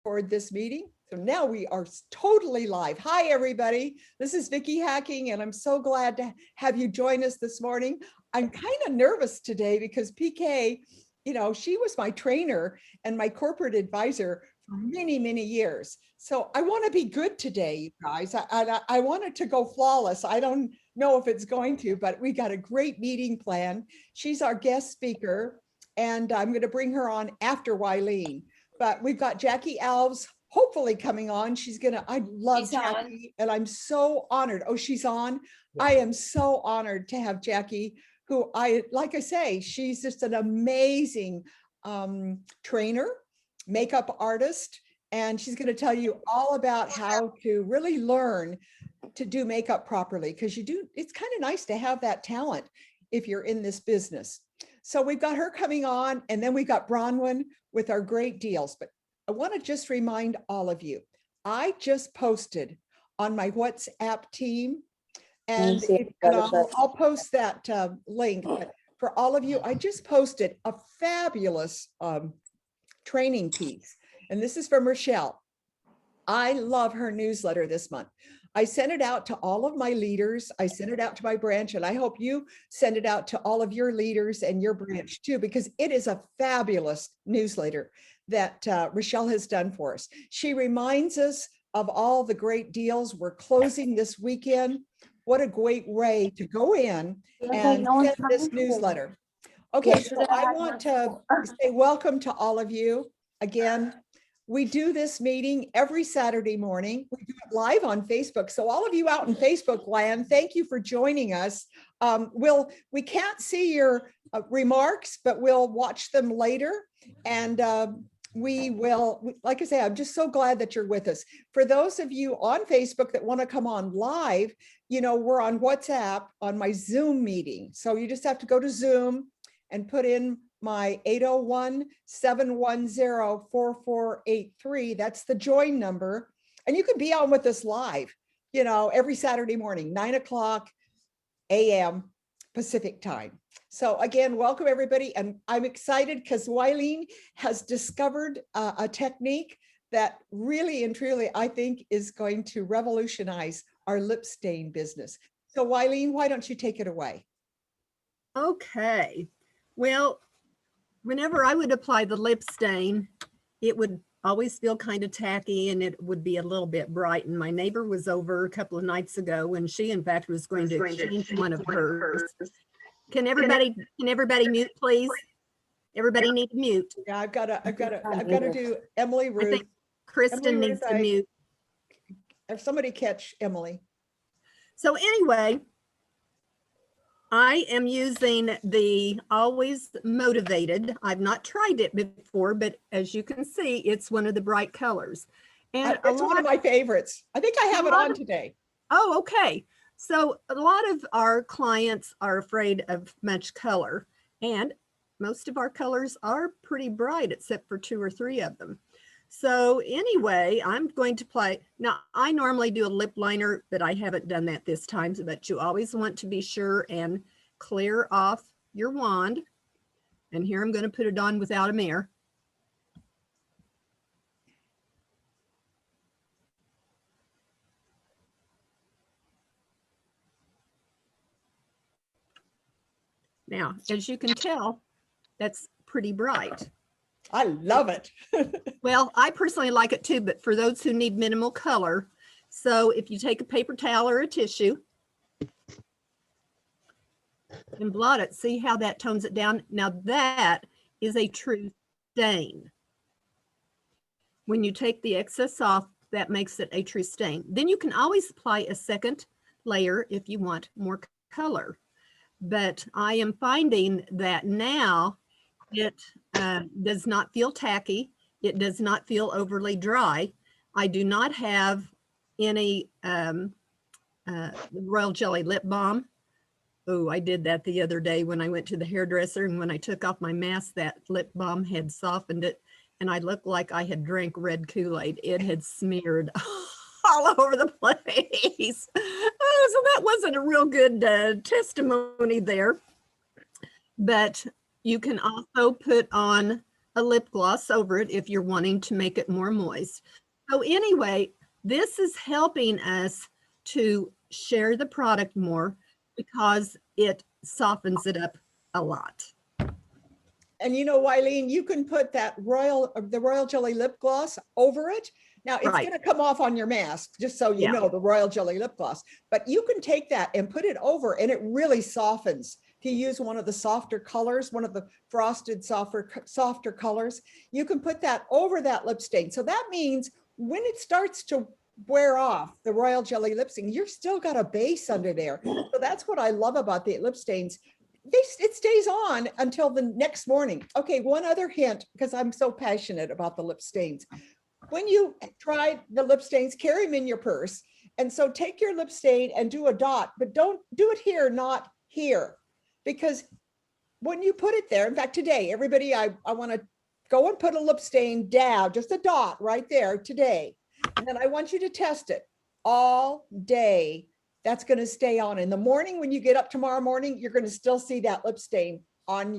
record this meeting. So now we are totally live. Hi, everybody. This is Vickie Hacking, and I'm so glad to have you join us this morning. I'm kind of nervous today because PK, you know, she was my trainer and my corporate advisor for many, many years. So I want to be good today, you guys. I want it to go flawless. I don't know if it's going to, but we got a great meeting plan. She's our guest speaker, and I'm going to bring her on after Wileen. But we've got Jackie Alves hopefully coming on. I love Jackie, and I'm so honored. Oh, she's on. Yeah. I am so honored to have Jackie, who like I say, she's just an amazing trainer, makeup artist, and she's going to tell you all about how to really learn to do makeup properly, because it's kind of nice to have that talent if you're in this business. So we've got her coming on, and then we got Bronwyn with our great deals. But I want to just remind all of you, I just posted on my WhatsApp team, and I'll post that link. But for all of you, I just posted a fabulous training piece, and this is from Rochelle. I love her newsletter this month. I sent it out to all of my leaders. I sent it out to my branch, and I hope you send it out to all of your leaders and your branch too, because it is a fabulous newsletter that Rochelle has done for us. She reminds us of all the great deals we're closing this weekend. What a great way to go in and get this newsletter. Okay, so I want to say welcome to all of you again. We do this meeting every Saturday morning. We do it live on Facebook. So all of you out in Facebook land, thank you for joining us. We can't see your remarks, but we'll watch them later. And we will, like I say, I'm just so glad that you're with us. For those of you on Facebook that want to come on live, you know, we're on WhatsApp on my Zoom meeting. So you just have to go to Zoom and put in my 801-710-4483. That's the join number. And you can be on with us live, you know, every Saturday morning, 9:00 a.m. Pacific time. So again, welcome everybody. And I'm excited because Wileen has discovered a technique that really and truly, I think, is going to revolutionize our lip stain business. So Wileen, why don't you take it away? Okay. Well, whenever I would apply the lip stain, it would always feel kind of tacky, and it would be a little bit bright. And my neighbor was over a couple of nights ago, and she, in fact, was going to exchange one of hers. Can everybody mute, please? Everybody need to mute. Yeah, I've got to do Emily, Ruth. I think Kristen needs to mute. If somebody catch Emily. So anyway, I am using the Always Motivated. I've not tried it before, but as you can see, it's one of the bright colors. And it's one of my favorites. I think I have it on today. Oh, okay. So a lot of our clients are afraid of much color, and most of our colors are pretty bright, except for 2 or 3 of them. So anyway, I'm going to apply. Now, I normally do a lip liner, but I haven't done that this time. But you always want to be sure and clear off your wand. And here I'm going to put it on without a mirror. Now, as you can tell, that's pretty bright. I love it. Well, I personally like it too, but for those who need minimal color, so if you take a paper towel or a tissue and blot it, see how that tones it down? Now that is a true stain. When you take the excess off, that makes it a true stain. Then you can always apply a second layer if you want more color. But I am finding that now it does not feel tacky. It does not feel overly dry. I do not have any Royal Jelly lip balm. Oh, I did that the other day when I went to the hairdresser, and when I took off my mask, that lip balm had softened it, and I looked like I had drank red Kool-Aid. It had smeared all over the place. Oh, so that wasn't a real good testimony there. But you can also put on a lip gloss over it if you're wanting to make it more moist. So anyway, this is helping us to share the product more because it softens it up a lot. And you know, Wileen, you can put that the Royal Jelly lip gloss over it. Now it's Right. going to come off on your mask, just so you Yeah. know, the Royal Jelly lip gloss, but you can take that and put it over and it really softens. If you use one of the softer colors, one of the frosted softer colors, you can put that over that lip stain. So that means when it starts to wear off the Royal Jelly lip stain, you're still got a base under there. So that's what I love about the lip stains. It stays on until the next morning. Okay, one other hint, because I'm so passionate about the lip stains. When you try the lip stains, carry them in your purse. And so take your lip stain and do a dot, but don't do it here, not here. Because when you put it there, in fact, today, everybody, I want to go and put a lip stain down, just a dot right there today. And then I want you to test it all day. That's going to stay on. In the morning, when you get up tomorrow morning, you're going to still see that lip stain on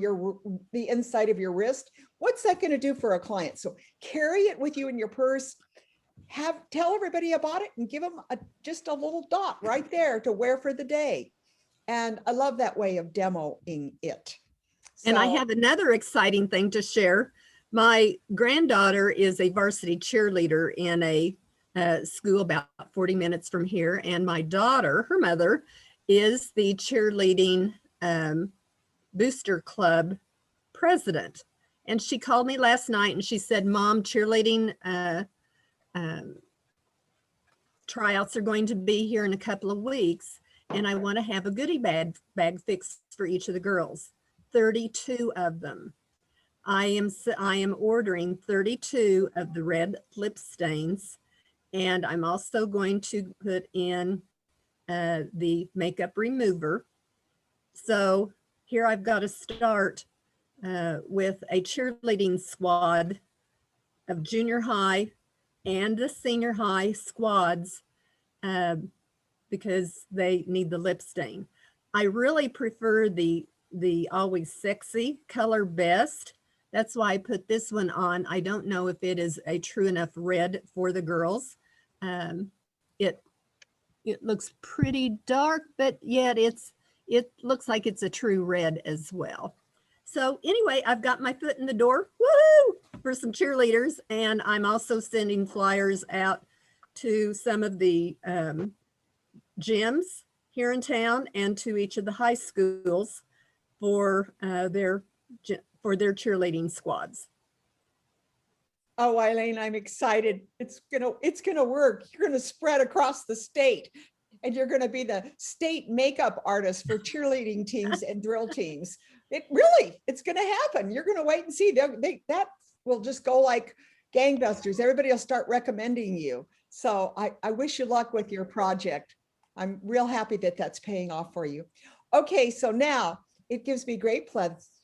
the inside of your wrist. What's that going to do for a client? So carry it with you in your purse. Tell everybody about it and give them just a little dot right there to wear for the day. And I love that way of demoing it. And I have another exciting thing to share. My granddaughter is a varsity cheerleader in a school about 40 minutes from here. And my daughter, her mother, is the cheerleading booster club president. And she called me last night and she said, Mom, cheerleading tryouts are going to be here in a couple of weeks. And I want to have a goodie bag fixed for each of the girls. 32 of them. I am ordering 32 of the red lip stains. And I'm also going to put in the makeup remover. So here I've got to start with a cheerleading squad of junior high and the senior high squads because they need the lip stain. I really prefer the Always Sexy color best. That's why I put this one on. I don't know if it is a true enough red for the girls. It looks pretty dark, but yet it looks like it's a true red as well. So anyway, I've got my foot in the door, woohoo, for some cheerleaders. And I'm also sending flyers out to some of the gyms here in town and to each of the high schools for their cheerleading squads. Oh, Eileen, I'm excited. It's gonna work. You're gonna spread across the state, and you're gonna be the state makeup artist for cheerleading teams and drill teams. It's gonna happen. You're gonna wait and see. That will just go like gangbusters. Everybody will start recommending you. So I wish you luck with your project. I'm real happy that that's paying off for you. Okay, so now it gives me great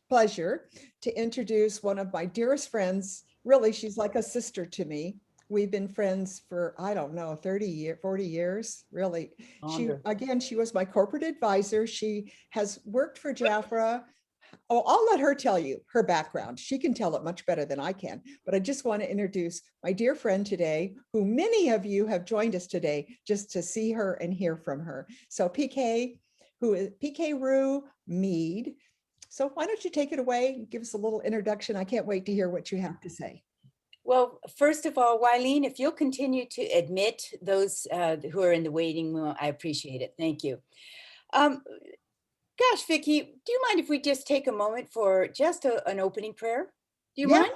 pleasure to introduce one of my dearest friends. Really, she's like a sister to me. We've been friends for, I don't know, 40 years, really. She was my corporate advisor. She has worked for Jafra. Oh, I'll let her tell you her background. She can tell it much better than I can, but I just want to introduce my dear friend today, who many of you have joined us today just to see her and hear from her. So PK, who is PK Rugh Mead. So why don't you take it away, give us a little introduction. I can't wait to hear what you have to say. Well, first of all, Wileen, if you'll continue to admit those who are in the waiting room, I appreciate it. Thank you. Gosh, Vickie, do you mind if we just take a moment for just an opening prayer? Do you mind?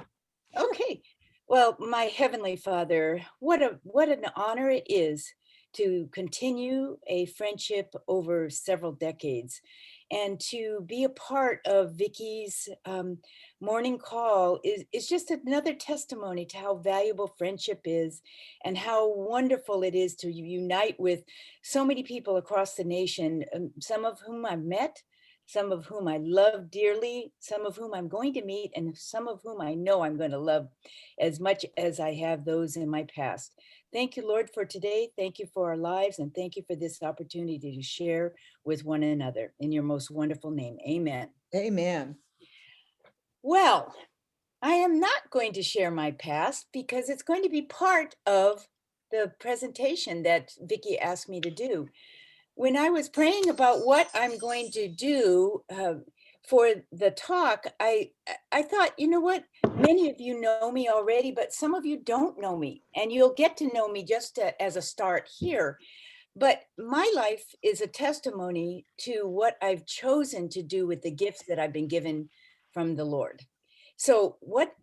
Okay. Well, my Heavenly Father, what an honor it is to continue a friendship over several decades and to be a part of Vickie's morning call is just another testimony to how valuable friendship is and how wonderful it is to unite with so many people across the nation, some of whom I've met, some of whom I love dearly, some of whom I'm going to meet, and some of whom I know I'm going to love as much as I have those in my past. Thank you, Lord, for today. Thank you for our lives, and thank you for this opportunity to share with one another. In your most wonderful name, amen. Amen. Well, I am not going to share my past because it's going to be part of the presentation that Vickie asked me to do. When I was praying about what I'm going to do for the talk, I thought, you know what? Many of you know me already, but some of you don't know me, and you'll get to know me just as a start here. But my life is a testimony to what I've chosen to do with the gifts that I've been given from the Lord. So what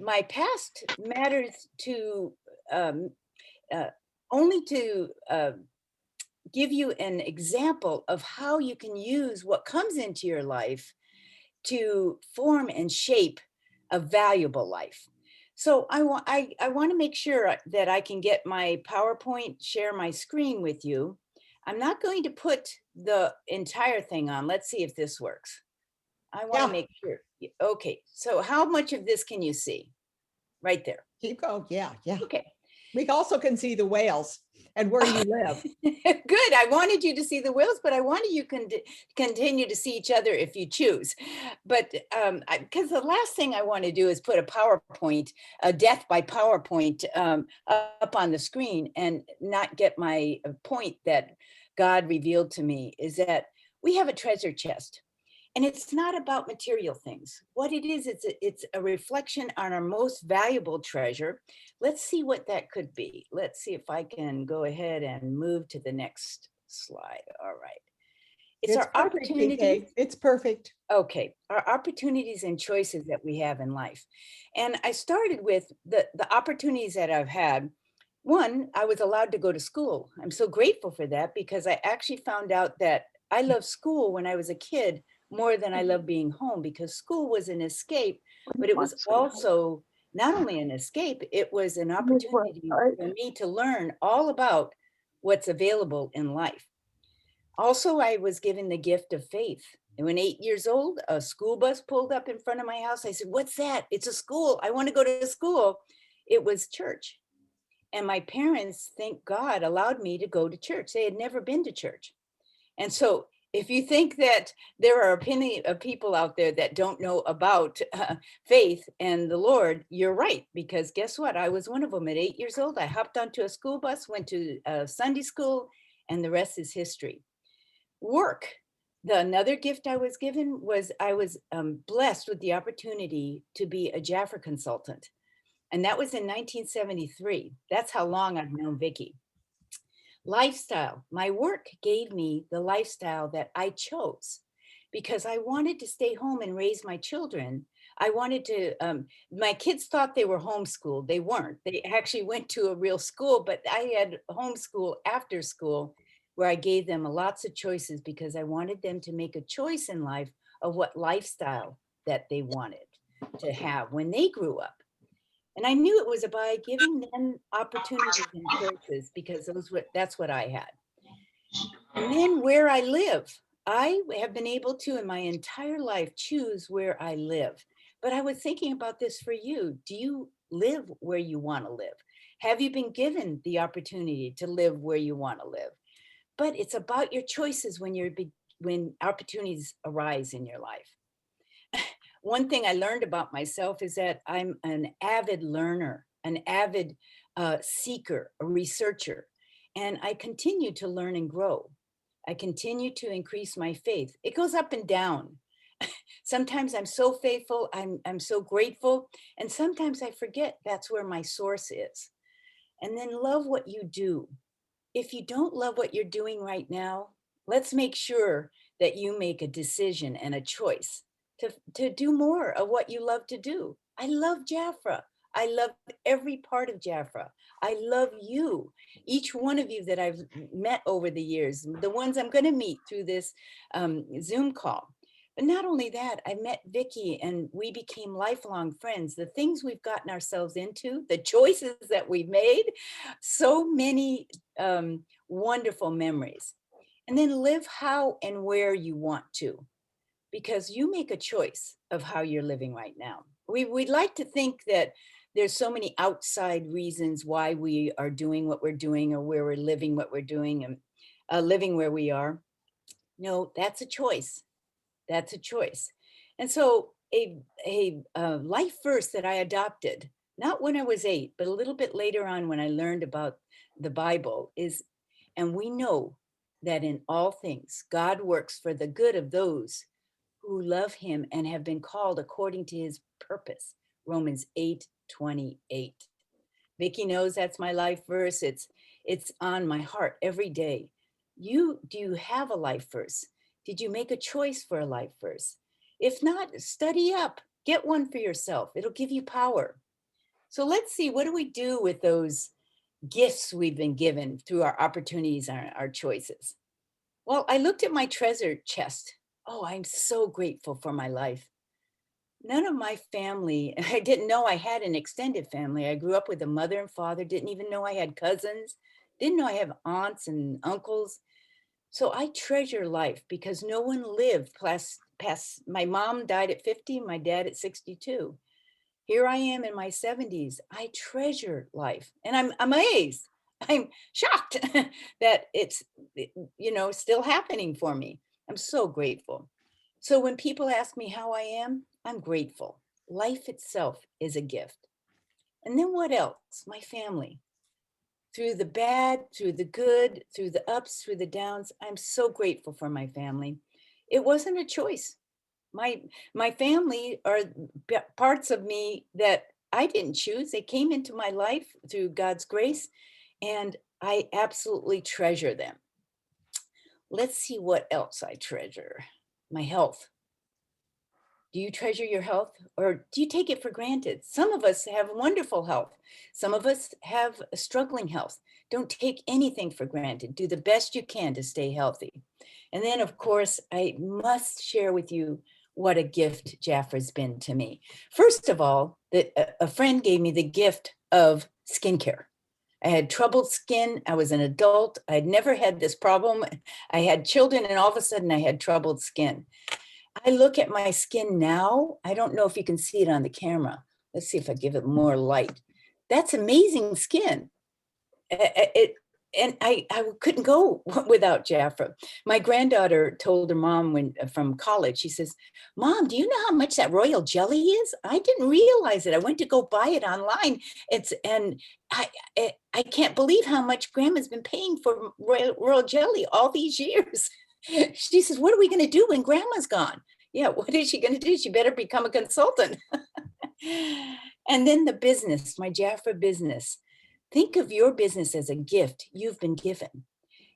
my past matters to um, uh, only to give you an example of how you can use what comes into your life to form and shape a valuable life. So I want to make sure that I can get my PowerPoint, share my screen with you. I'm not going to put the entire thing on. Let's see if this works. I want to Yeah. make sure. Okay, so how much of this can you see? Right there. Keep going. Yeah, yeah. Okay. We also can see the whales and where you live. Good. I wanted you to see the whales, but I wanted you to continue to see each other if you choose. But because the last thing I want to do is put a PowerPoint, a death by PowerPoint up on the screen and not get my point that God revealed to me is that we have a treasure chest. And it's not about material things. What it is, it's a reflection on our most valuable treasure. Let's see what that could be. Let's see if I can go ahead and move to the next slide. All right. It's our perfect, opportunities. PK. It's perfect. Okay, our opportunities and choices that we have in life. And I started with the opportunities that I've had. One, I was allowed to go to school. I'm so grateful for that because I actually found out that I loved school when I was a kid more than I loved being home because school was an escape, but it was also not only an escape, it was an opportunity for me to learn all about what's available in life. Also, I was given the gift of faith. And when 8 years old, a school bus pulled up in front of my house. I said, "What's that?" "It's a school. I want to go to school." It was church. And my parents, thank God, allowed me to go to church. They had never been to church. And so if you think that there are plenty of people out there that don't know about faith and the Lord, you're right. Because guess what? I was one of them at 8 years old. I hopped onto a school bus, went to Sunday school, and the rest is history. Work. Another gift I was given was I was blessed with the opportunity to be a Jafra consultant. And that was in 1973. That's how long I've known Vickie. Lifestyle. My work gave me the lifestyle that I chose because I wanted to stay home and raise my children. I wanted to, my kids thought they were homeschooled. They weren't. They actually went to a real school, but I had homeschool after school where I gave them lots of choices because I wanted them to make a choice in life of what lifestyle that they wanted to have when they grew up. And I knew it was by giving them opportunities and choices because that's what I had. And then where I live, I have been able to in my entire life choose where I live. But I was thinking about this for you. Do you live where you want to live? Have you been given the opportunity to live where you want to live? But it's about your choices when opportunities arise in your life. One thing I learned about myself is that I'm an avid learner, an avid seeker, a researcher, and I continue to learn and grow. I continue to increase my faith. It goes up and down. Sometimes I'm so faithful, I'm so grateful, and sometimes I forget that's where my source is. And then love what you do. If you don't love what you're doing right now, let's make sure that you make a decision and a choice to do more of what you love to do. I love Jafra. I love every part of Jafra. I love you, each one of you that I've met over the years, the ones I'm going to meet through this Zoom call. But not only that, I met Vickie and we became lifelong friends. The things we've gotten ourselves into, the choices that we've made, so many wonderful memories. And then live how and where you want to, because you make a choice of how you're living right now. We'd like to think that there's so many outside reasons why we are doing what we're doing or where we're living what we're doing and living where we are. No, that's a choice. That's a choice. And so a life verse that I adopted, not when I was 8, but a little bit later on when I learned about the Bible is, and we know that in all things, God works for the good of those who love him and have been called according to his purpose. Romans 8:28. Vickie knows that's my life verse. It's on my heart every day. Do you have a life verse? Did you make a choice for a life verse? If not, study up. Get one for yourself. It'll give you power. So let's see, what do we do with those gifts we've been given through our opportunities and our choices? Well, I looked at my treasure chest. Oh, I'm so grateful for my life. None of my family, I didn't know I had an extended family. I grew up with a mother and father, didn't even know I had cousins, didn't know I have aunts and uncles. So I treasure life because no one lived past my mom died at 50, my dad at 62. Here I am in my 70s. I treasure life and I'm amazed. I'm shocked that it's, still happening for me. I'm so grateful. So when people ask me how I am, I'm grateful. Life itself is a gift. And then what else? My family. Through the bad, through the good, through the ups, through the downs, I'm so grateful for my family. It wasn't a choice. My family are parts of me that I didn't choose. They came into my life through God's grace, and I absolutely treasure them. Let's see what else I treasure. My health. Do you treasure your health or do you take it for granted? Some of us have wonderful health. Some of us have a struggling health. Don't take anything for granted. Do the best you can to stay healthy. And then, of course, I must share with you what a gift Jafra's been to me. First of all, a friend gave me the gift of skincare. I had troubled skin. I was an adult. I'd never had this problem. I had children, and all of a sudden I had troubled skin. I look at my skin now. I don't know if you can see it on the camera. Let's see if I give it more light. That's amazing skin. I couldn't go without Jafra. My granddaughter told her mom from college, she says, "Mom, do you know how much that royal jelly is? I didn't realize it. I went to go buy it online. I can't believe how much Grandma's been paying for royal jelly all these years." She says, "What are we going to do when Grandma's gone?" Yeah, what is she going to do? She better become a consultant. And then the business, my Jafra business. Think of your business as a gift you've been given.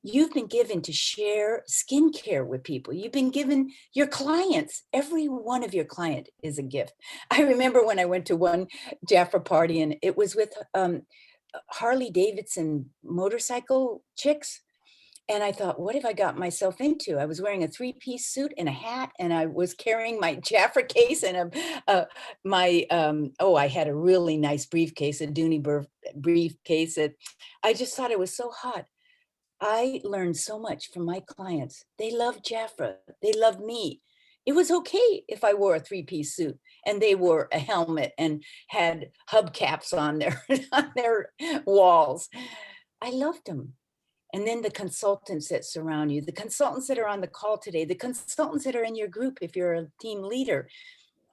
You've been given to share skincare with people. You've been given your clients. Every one of your client is a gift. I remember when I went to one Jafra party and it was with Harley Davidson motorcycle chicks. And I thought, what have I got myself into? I was wearing a 3-piece suit and a hat, and I was carrying my Jafra case and I had a really nice briefcase, a Dooney briefcase. I just thought it was so hot. I learned so much from my clients. They love Jafra. They love me. It was okay if I wore a 3-piece suit and they wore a helmet and had hubcaps on their walls. I loved them. And then the consultants that surround you, the consultants that are on the call today, the consultants that are in your group, if you're a team leader,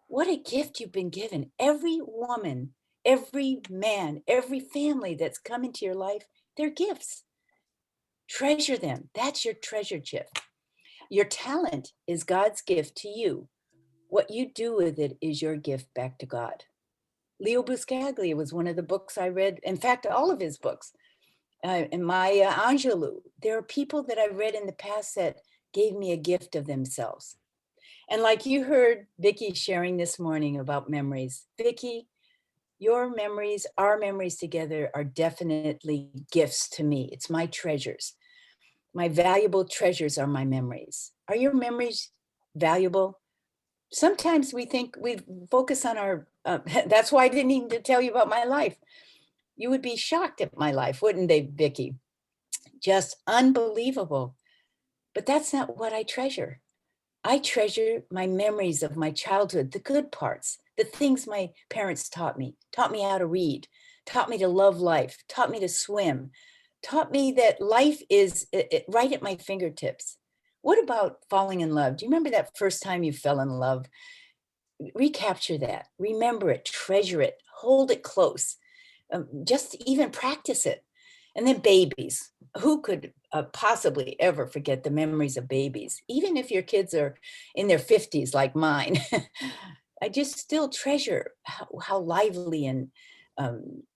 what a gift you've been given. Every woman, every man, every family that's come into your life, they're gifts. Treasure them. That's your treasure chest. Your talent is God's gift to you. What you do with it is your gift back to God. Leo Buscaglia was one of the books I read. In fact, all of his books. And Maya Angelou. There are people that I read in the past that gave me a gift of themselves. And like you heard Vickie sharing this morning about memories, Vickie, your memories, our memories together are definitely gifts to me. It's my treasures. My valuable treasures are my memories. Are your memories valuable? Sometimes we think we focus on our, that's why I didn't even tell you about my life. You would be shocked at my life, wouldn't they, Vickie? Just unbelievable. But that's not what I treasure. I treasure my memories of my childhood, the good parts, the things my parents taught me how to read, taught me to love life, taught me to swim, taught me that life is right at my fingertips. What about falling in love? Do you remember that first time you fell in love? recapture that, remember it, treasure it, hold it close, just even practice it. And then babies. Who could possibly ever forget the memories of babies? Even if your kids are in their 50s like mine, I just still treasure how lively and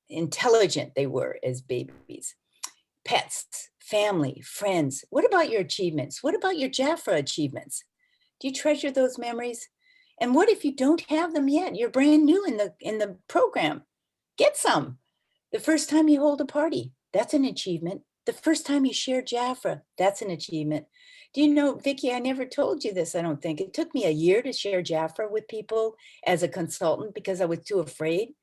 intelligent they were as babies. Pets, family, friends. What about your achievements? What about your Jafra achievements? Do you treasure those memories? And what if you don't have them yet? You're brand new in the program. Get some. The first time you hold a party, that's an achievement. The first time you share Jafra, that's an achievement. Do you know, Vickie, I never told you this, I don't think. It took me a year to share Jafra with people as a consultant because I was too afraid.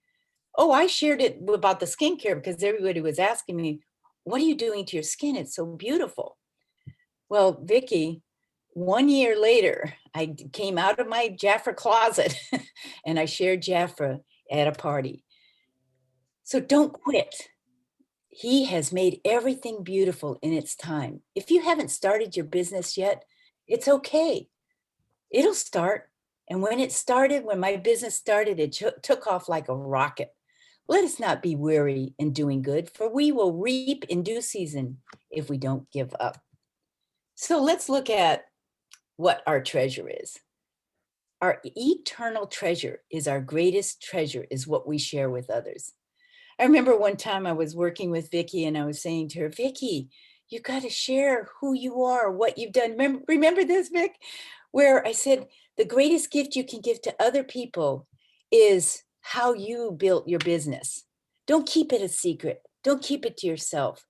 Oh, I shared it about the skincare because everybody was asking me, what are you doing to your skin? It's so beautiful. Well, Vickie, 1 year later, I came out of my Jafra closet and I shared Jafra at a party. So don't quit. He has made everything beautiful in its time. If you haven't started your business yet, it's okay. It'll start. And when it started, when my business started, it took off like a rocket. Let us not be weary in doing good, for we will reap in due season if we don't give up. So let's look at what our treasure is. Our eternal treasure is our greatest treasure, is what we share with others. I remember one time I was working with Vickie and I was saying to her, Vickie, you got to share who you are, what you've done. Remember this, Vic? Where I said, the greatest gift you can give to other people is how you built your business. Don't keep it a secret. Don't keep it to yourself.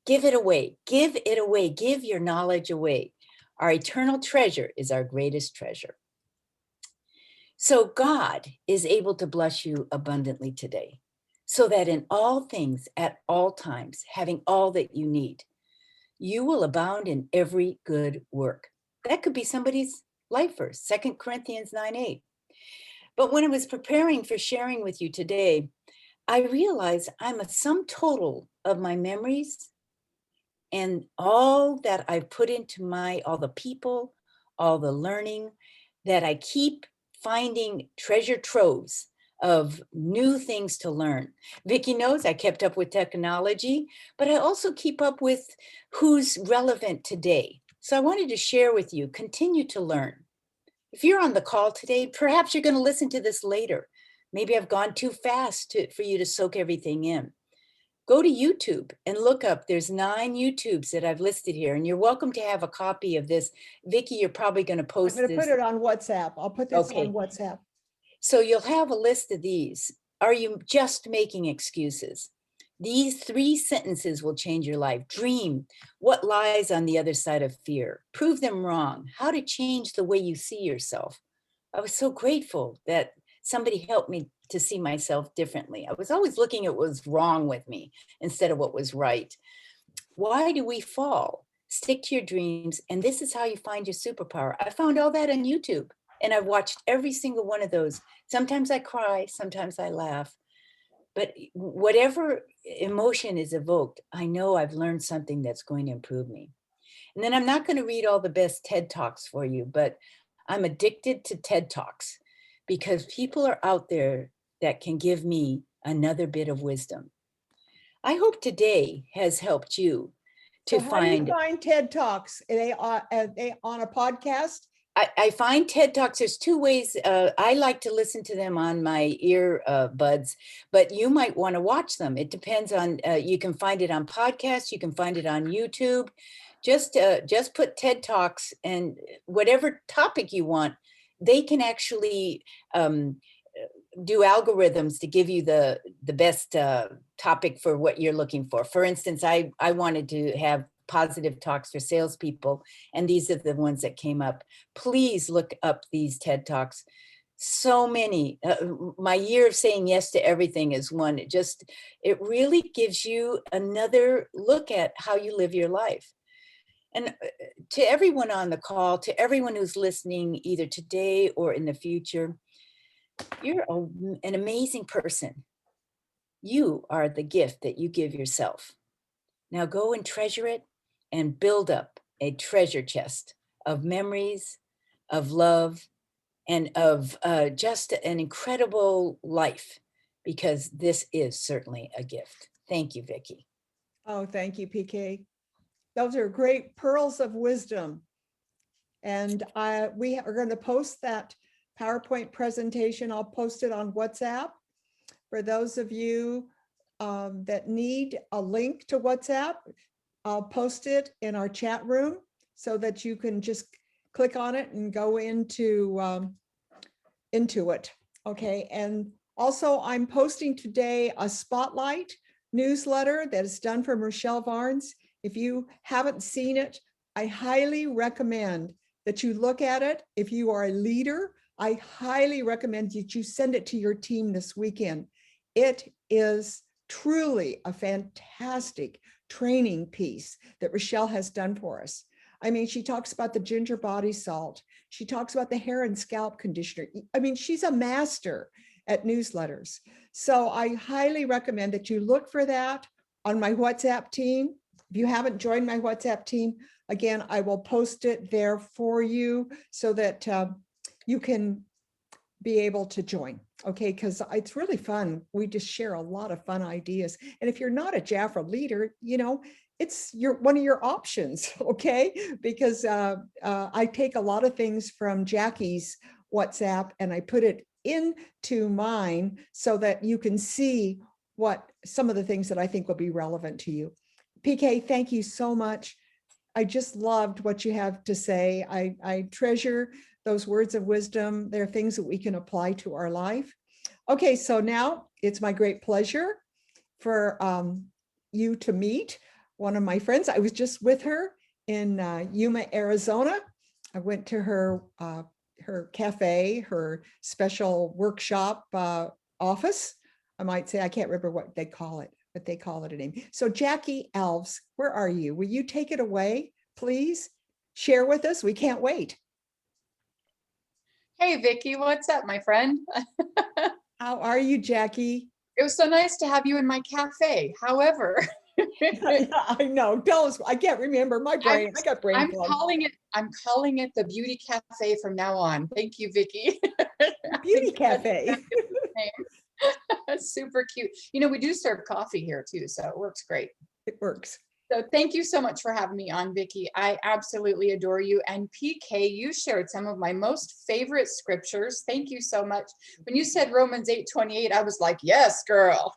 Give it away. Give it away. Give your knowledge away. Our eternal treasure is our greatest treasure. So God is able to bless you abundantly today, so that in all things, at all times, having all that you need, you will abound in every good work. That could be somebody's life verse, 2 Corinthians 9:8. But when I was preparing for sharing with you today, I realized I'm a sum total of my memories and all that I've put into all the people, all the learning, that I keep finding treasure troves of new things to learn. Vickie knows I kept up with technology, but I also keep up with who's relevant today. So I wanted to share with you, continue to learn. If you're on the call today, perhaps you're going to listen to this later. Maybe I've gone too fast for you to soak everything in. Go to YouTube and look up. There's 9 YouTubes that I've listed here, and you're welcome to have a copy of this. Vickie, you're probably going to post this. I'm going to put it on WhatsApp. I'll put this on WhatsApp. So you'll have a list of these. Are you just making excuses? These 3 sentences will change your life. Dream what lies on the other side of fear. Prove them wrong. How to change the way you see yourself. I was so grateful that somebody helped me to see myself differently. I was always looking at what was wrong with me instead of what was right. Why do we fall? Stick to your dreams, and this is how you find your superpower. I found all that on YouTube, and I've watched every single one of those. Sometimes I cry, sometimes I laugh, but whatever emotion is evoked, I know I've learned something that's going to improve me. And then I'm not going to read all the best TED Talks for you, but I'm addicted to TED Talks because people are out there that can give me another bit of wisdom. I hope today has helped you to How do you find TED Talks? Are they on a podcast? I find TED Talks, there's 2 ways. I like to listen to them on my ear buds, but you might want to watch them. It depends on, you can find it on podcasts, you can find it on YouTube. Just put TED Talks and whatever topic you want, they can actually do algorithms to give you the best topic for what you're looking for. For instance, I wanted to have positive talks for salespeople, and these are the ones that came up. Please look up these TED Talks. So many. My year of saying yes to everything is one. It really gives you another look at how you live your life. And to everyone on the call, to everyone who's listening, either today or in the future, you're an amazing person. You are the gift that you give yourself. Now go and treasure it and build up a treasure chest of memories, of love, and of just an incredible life, because this is certainly a gift. Thank you, Vickie. Oh, thank you, PK. Those are great pearls of wisdom. And we are going to post that PowerPoint presentation. I'll post it on WhatsApp. For those of you that need a link to WhatsApp, I'll post it in our chat room so that you can just click on it and go into it. Okay. And also I'm posting today a spotlight newsletter that is done from Rochelle Barnes. If you haven't seen it, I highly recommend that you look at it. If you are a leader, I highly recommend that you send it to your team this weekend. It is truly a fantastic training piece that Rochelle has done for us. I mean, she talks about the ginger body salt. She talks about the hair and scalp conditioner. I mean, she's a master at newsletters. So I highly recommend that you look for that on my WhatsApp team. If you haven't joined my WhatsApp team, again, I will post it there for you so that you can be able to join. Okay, because it's really fun. We just share a lot of fun ideas. And if you're not a Jafra leader, you know, it's one of your options, okay? Because I take a lot of things from Jackie's WhatsApp and I put it into mine so that you can see what some of the things that I think will be relevant to you. PK, thank you so much. I just loved what you have to say. I treasure those words of wisdom. They're things that we can apply to our life. Okay, so now it's my great pleasure for you to meet one of my friends. I was just with her in Yuma, Arizona. I went to her cafe, her special workshop office. I might say, I can't remember what they call it, but they call it a name. So Jackie Alves, where are you? Will you take it away, please? Share with us. We can't wait. Hey, Vickie, what's up, my friend? How are you, Jackie? It was so nice to have you in my cafe. However, I know. Tell us. I can't remember my brain. I got brain fog. I'm calling it the Beauty Cafe from now on. Thank you, Vickie. Beauty Cafe. Super cute. You know, we do serve coffee here too, so it works great. It works. So thank you so much for having me on, Vickie. I absolutely adore you. And PK, you shared some of my most favorite scriptures. Thank you so much. When you said Romans 8:28, I was like, yes, girl.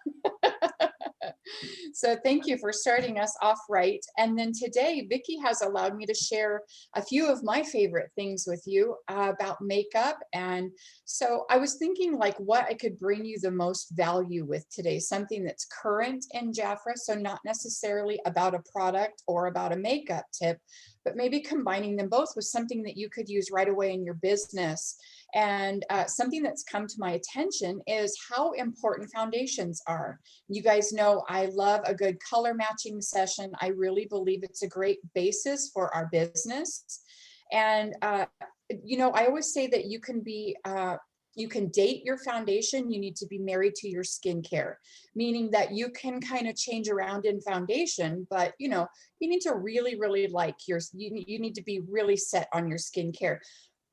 So thank you for starting us off right. And then today, Vickie has allowed me to share a few of my favorite things with you about makeup. And so I was thinking like what I could bring you the most value with today, something that's current in Jafra. So not necessarily about a product or about a makeup tip, but maybe combining them both with something that you could use right away in your business. And something that's come to my attention is how important foundations are. You guys know I love a good color matching session. I really believe it's a great basis for our business. And, you know, I always say that you can date your foundation. You need to be married to your skincare, meaning that you can kind of change around in foundation, but you know, you need to really, really like you need to be really set on your skincare.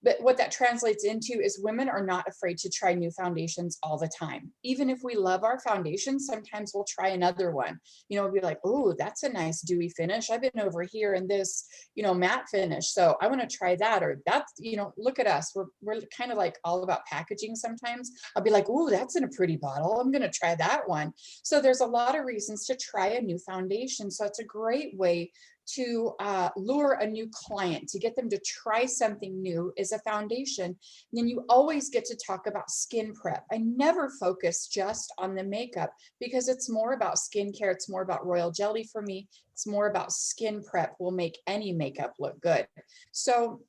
But what that translates into is women are not afraid to try new foundations all the time. Even if we love our foundation, sometimes we'll try another one. You know, we'll be like, oh, that's a nice dewy finish. I've been over here in this, you know, matte finish. So I want to try that. Or that's, you know, look at us. We're kind of like all about packaging sometimes. I'll be like, oh, that's in a pretty bottle. I'm going to try that one. So there's a lot of reasons to try a new foundation. So it's a great way to lure a new client, to get them to try something new is a foundation. And then you always get to talk about skin prep. I never focus just on the makeup because it's more about skincare. It's more about royal jelly for me. It's more about skin prep will make any makeup look good. So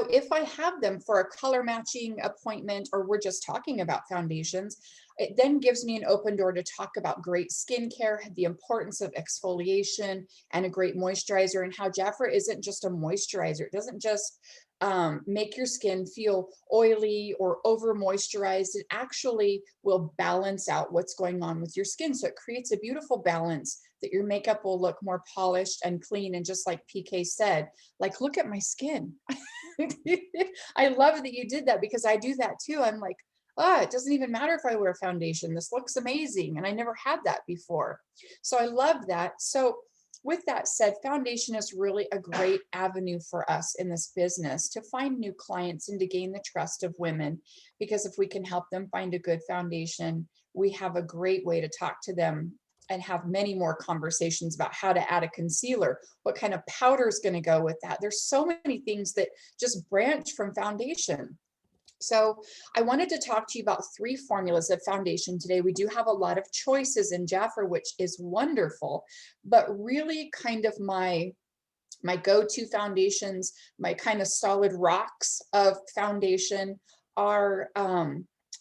if I have them for a color matching appointment, or we're just talking about foundations, it then gives me an open door to talk about great skincare, the importance of exfoliation and a great moisturizer, and how Jafra isn't just a moisturizer. It doesn't just make your skin feel oily or over moisturized. It actually will balance out what's going on with your skin. So it creates a beautiful balance that your makeup will look more polished and clean. And just like PK said, like, look at my skin. I love that you did that because I do that too. I'm like, oh, it doesn't even matter if I wear foundation. This looks amazing. And I never had that before. So I love that. So with that said, foundation is really a great avenue for us in this business to find new clients and to gain the trust of women. Because if we can help them find a good foundation, we have a great way to talk to them and have many more conversations about how to add a concealer, what kind of powder is going to go with that. There's so many things that just branch from foundation. So I wanted to talk to you about 3 formulas of foundation today. We do have a lot of choices in Jafra, which is wonderful, but really kind of my go-to foundations, my kind of solid rocks of foundation are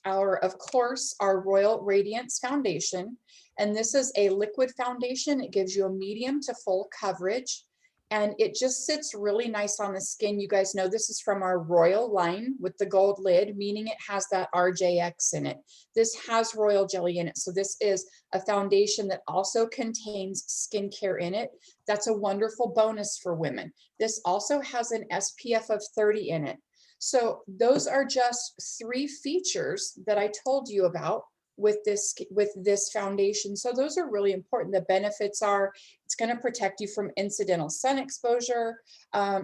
of course, our Royal Radiance foundation. And this is a liquid foundation. It gives you a medium to full coverage. And it just sits really nice on the skin. You guys know this is from our Royal line with the gold lid, meaning it has that RJX in it. This has royal jelly in it. So this is a foundation that also contains skincare in it. That's a wonderful bonus for women. This also has an SPF of 30 in it. So those are just 3 features that I told you about with this foundation. So those are really important. The benefits are it's going to protect you from incidental sun exposure.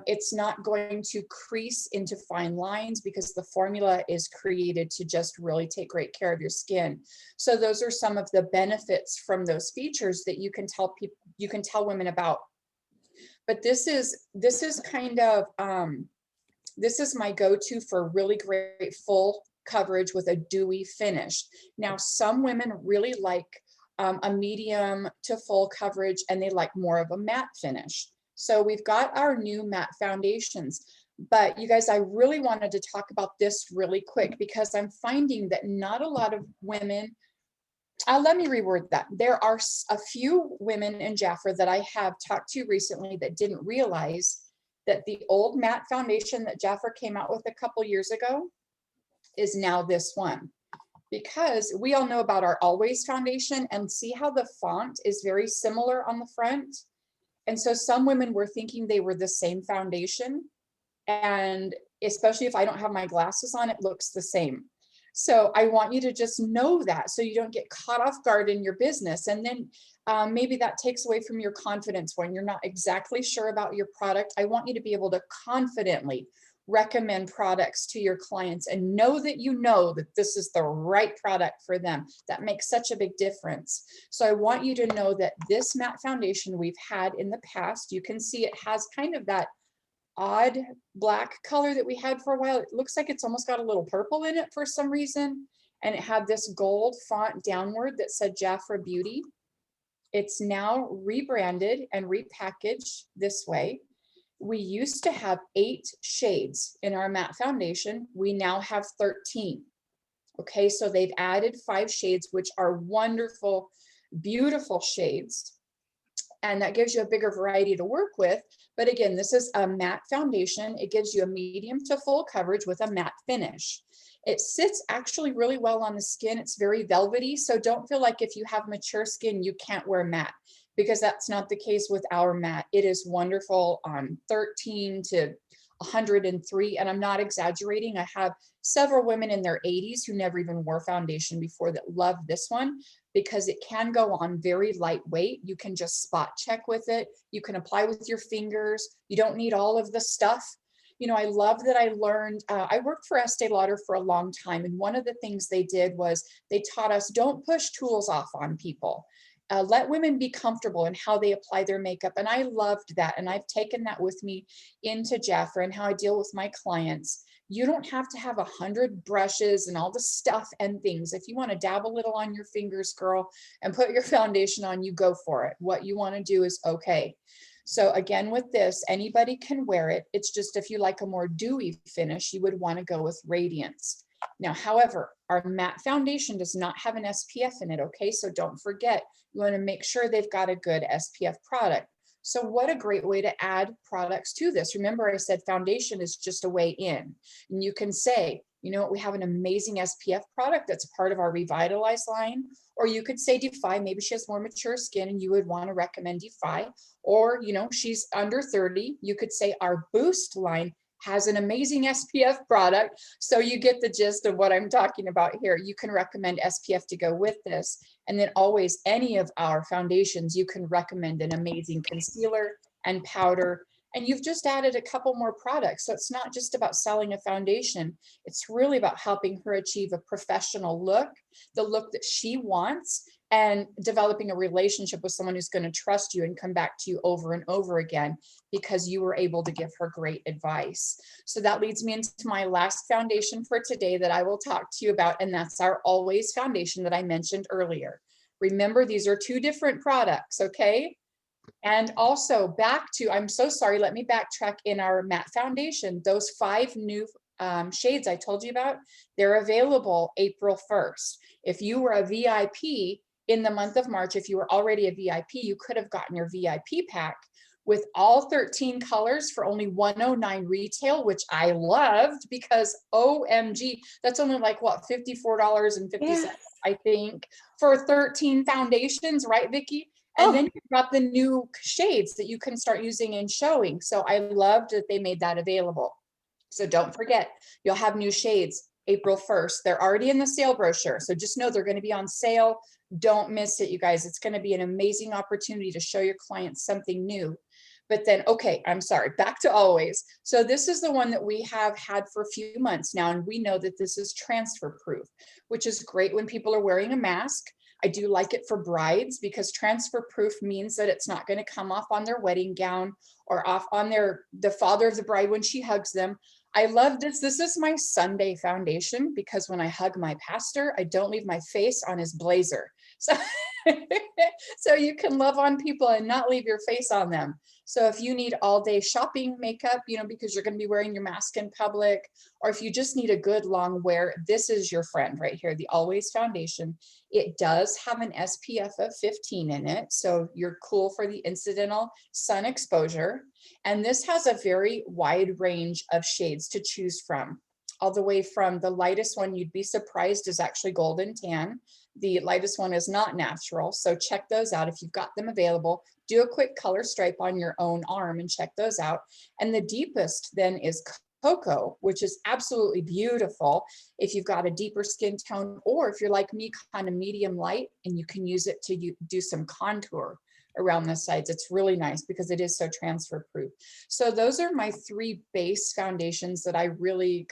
It's not going to crease into fine lines because the formula is created to just really take great care of your skin. So those are some of the benefits from those features that you can tell people, you can tell women about. But this is kind of this is my go-to for really great full coverage with a dewy finish. Now, some women really like a medium to full coverage and they like more of a matte finish. So we've got our new matte foundations, but you guys, I really wanted to talk about this really quick because I'm finding that not a lot of women, let me reword that. There are a few women in Jafra that I have talked to recently that didn't realize that the old matte foundation that Jafra came out with a couple years ago is now this one, because we all know about our Always foundation and see how the font is very similar on the front. And so some women were thinking they were the same foundation. And especially if I don't have my glasses on, it looks the same. So I want you to just know that so you don't get caught off guard in your business. And then maybe that takes away from your confidence when you're not exactly sure about your product. I want you to be able to confidently recommend products to your clients and know that this is the right product for them. That makes such a big difference. So I want you to know that this matte foundation we've had in the past, you can see it has kind of that odd black color that we had for a while. It looks like it's almost got a little purple in it for some reason. And it had this gold font downward that said Jafra Beauty. It's now rebranded and repackaged this way. We used to have 8 shades in our matte foundation. We now have 13. Okay, so they've added 5 shades, which are wonderful, beautiful shades. And that gives you a bigger variety to work with. But again, this is a matte foundation. It gives you a medium to full coverage with a matte finish. It sits actually really well on the skin. It's very velvety. So don't feel like if you have mature skin, you can't wear matte, because that's not the case with our matte. It is wonderful on 13 to 103. And I'm not exaggerating. I have several women in their 80s who never even wore foundation before that love this one, because it can go on very lightweight. You can just spot check with it. You can apply with your fingers. You don't need all of the stuff. You know, I love that I learned, I worked for Estee Lauder for a long time. And one of the things they did was they taught us, don't push tools off on people. Let women be comfortable in how they apply their makeup. And I loved that. And I've taken that with me into Jafra and how I deal with my clients. You don't have to have 100 brushes and all the stuff and things. If you want to dab a little on your fingers, girl, and put your foundation on, you go for it. What you want to do is okay. So again, with this, anybody can wear it. It's just if you like a more dewy finish, you would want to go with Radiance. Now, however, our matte foundation does not have an SPF in it, okay? So don't forget, you want to make sure they've got a good SPF product. So what a great way to add products to this. Remember, I said foundation is just a way in. And you can say, you know what, we have an amazing SPF product that's part of our Revitalize line. Or you could say Defy, maybe she has more mature skin and you would want to recommend Defy. Or, you know, she's under 30. You could say our Boost line has an amazing SPF product. So you get the gist of what I'm talking about here. You can recommend SPF to go with this. And then always any of our foundations, you can recommend an amazing concealer and powder. And you've just added a couple more products. So it's not just about selling a foundation. It's really about helping her achieve a professional look, the look that she wants, and developing a relationship with someone who's going to trust you and come back to you over and over again because you were able to give her great advice. So that leads me into my last foundation for today that I will talk to you about, and that's our Always foundation that I mentioned earlier. Remember, these are two different products, okay? And also back to, I'm so sorry, let me backtrack. In our matte foundation, those 5 new shades I told you about, they're available April 1st. If you were a VIP in the month of March, if you were already a VIP, you could have gotten your VIP pack with all 13 colors for only $109 retail, which I loved because OMG, that's only like what, $54.50, Yes. I think, for 13 foundations, right, Vickie? And then you've got the new shades that you can start using and showing. So I loved that they made that available. So don't forget, you'll have new shades April 1st. They're already in the sale brochure. So just know they're going to be on sale. Don't miss it, you guys. It's going to be an amazing opportunity to show your clients something new. But then, okay, I'm sorry, back to Always. So this is the one that we have had for a few months now, and we know that this is transfer proof, which is great when people are wearing a mask. I do like it for brides because transfer proof means that it's not going to come off on their wedding gown or off on the father of the bride when she hugs them. I love this. This is my Sunday foundation because when I hug my pastor, I don't leave my face on his blazer. So, so you can love on people and not leave your face on them. So if you need all day shopping makeup, you know, because you're going to be wearing your mask in public, or if you just need a good long wear, this is your friend right here, the Always foundation. It does have an SPF of 15 in it, so you're cool for the incidental sun exposure. And this has a very wide range of shades to choose from, all the way from the lightest one you'd be surprised is actually golden tan. The lightest one is not natural, so check those out if you've got them available. Do a quick color stripe on your own arm and check those out. And the deepest then is cocoa, which is absolutely beautiful if you've got a deeper skin tone, or if you're like me, kind of medium light, and you can use it to do some contour around the sides. It's really nice because it is so transfer proof. So those are my 3 base foundations that I really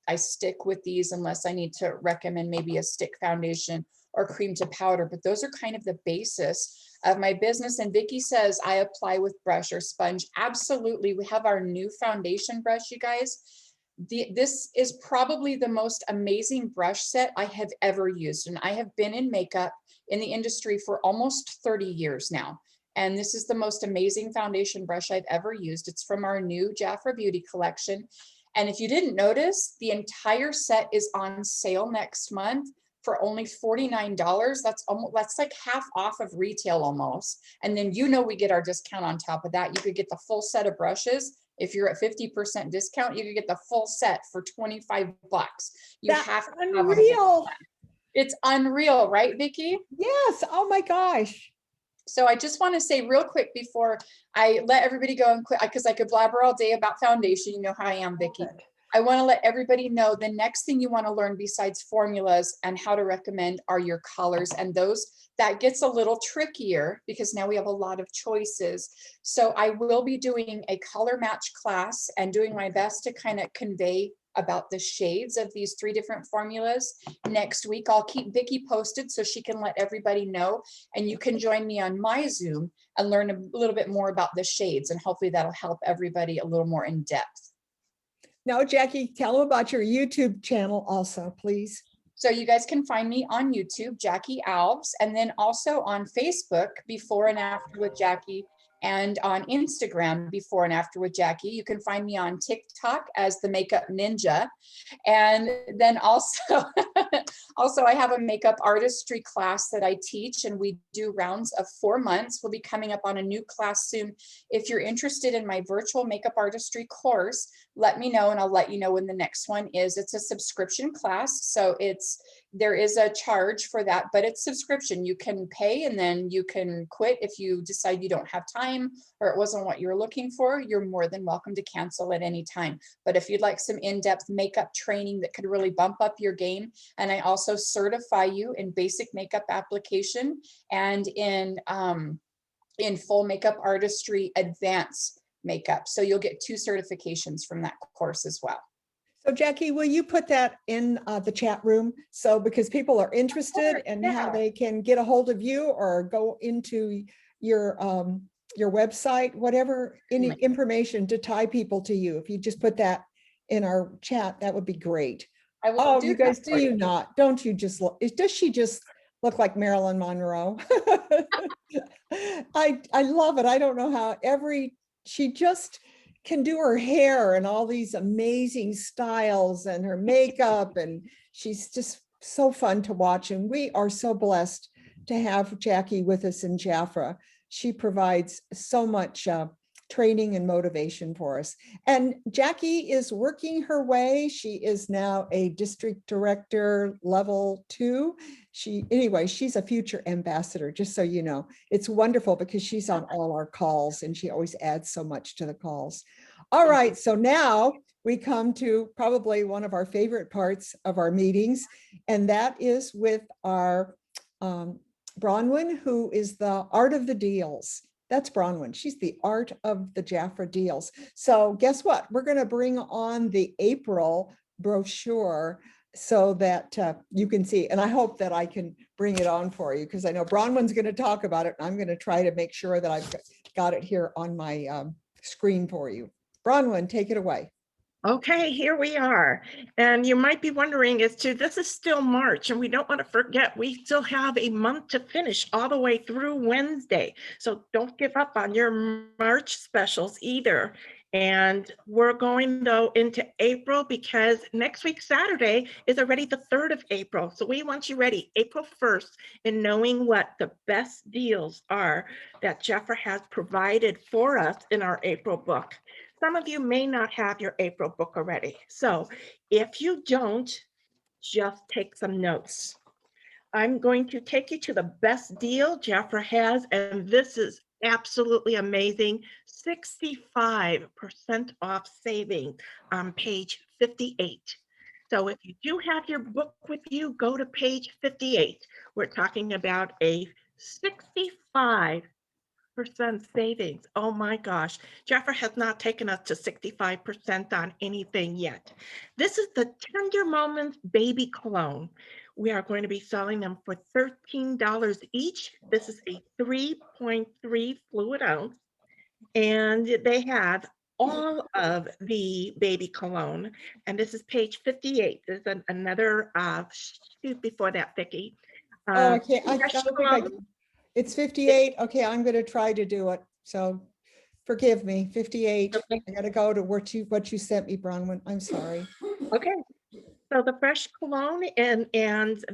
I stick with these unless I need to recommend maybe a stick foundation or cream to powder, but those are kind of the basis of my business. And Vickie says I apply with brush or sponge. Absolutely. We have our new foundation brush, you guys. This is probably the most amazing brush set I have ever used. And I have been in makeup in the industry for almost 30 years now. And this is the most amazing foundation brush I've ever used. It's from our new Jafra Beauty collection. And if you didn't notice, the entire set is on sale next month for only $49. That's like half off of retail almost. And then we get our discount on top of that. You could get the full set of brushes. If you're at 50% discount, you could get the full set for $25. That's unreal. It's unreal, right, Vickie? Yes. Oh my gosh. So I just want to say real quick before I let everybody go and quit, because I could blabber all day about foundation. You know how I am, Vickie. I want to let everybody know the next thing you want to learn besides formulas and how to recommend are your colors. And that gets a little trickier because now we have a lot of choices. So I will be doing a color match class and doing my best to kind of convey about the shades of these 3 different formulas next week. I'll keep Vickie posted so she can let everybody know, and you can join me on my Zoom and learn a little bit more about the shades, and hopefully that'll help everybody a little more in depth. Now, Jackie, tell them about your YouTube channel also, please. So you guys can find me on YouTube, Jackie Alves, and then also on Facebook, Before and After with Jackie, and on Instagram, Before and After with Jackie. You can find me on TikTok as the Makeup Ninja. And then also, I have a makeup artistry class that I teach, and we do rounds of 4 months. We'll be coming up on a new class soon. If you're interested in my virtual makeup artistry course, let me know and I'll let you know when the next one is. It's a subscription class, so there is a charge for that, but it's subscription. You can pay and then you can quit if you decide you don't have time or it wasn't what you were looking for. You're more than welcome to cancel at any time. But if you'd like some in-depth makeup training that could really bump up your game, and I also certify you in basic makeup application and in full makeup artistry advanced makeup. So you'll get 2 certifications from that course as well. So Jackie, will you put that in the chat room? So because people are interested in how they can get a hold of you or go into your website, whatever, any information to tie people to you. If you just put that in our chat, that would be great. I will Oh, do you guys, that do for you not? Don't you just look, does she just look like Marilyn Monroe? I love it. I don't know how she just can do her hair and all these amazing styles and her makeup, and she's just so fun to watch. And we are so blessed to have Jackie with us in Jafra. She provides so much training and motivation for us. And Jackie is working her way. She is now a district director level 2. She's a future ambassador, just so you know. It's wonderful because she's on all our calls and she always adds so much to the calls. All right, so now we come to probably one of our favorite parts of our meetings, and that is with our Bronwyn, who is the art of the deals. That's Bronwyn. She's the art of the Jafra deals. So guess what? We're going to bring on the April brochure so that you can see. And I hope that I can bring it on for you because I know Bronwyn's going to talk about it. And I'm going to try to make sure that I've got it here on my screen for you. Bronwyn, take it away. Okay, here we are. And you might be wondering this is still March, and we don't want to forget, we still have a month to finish all the way through Wednesday. So don't give up on your March specials either. And we're going though into April because next week, Saturday, is already the 3rd of April. So we want you ready April 1st in knowing what the best deals are that Jafra has provided for us in our April book. Some of you may not have your April book already. So if you don't, just take some notes. I'm going to take you to the best deal Jafra has, and this is absolutely amazing. 65% off savings on page 58. So if you do have your book with you, go to page 58. We're talking about a 65% savings. Oh my gosh, Jafra has not taken us to 65% on anything yet. This is the Tender Moments Baby Cologne. We are going to be selling them for $13 each. This is a 3.3 fluid ounce, and they have all of the baby cologne. And this is page 58. There's another shoot before that, Vickie. Okay, I don't think it's 58. Okay, I'm going to try to do it. So forgive me, 58. Okay. I got to go to what you sent me, Bronwyn. I'm sorry. Okay. So the fresh cologne and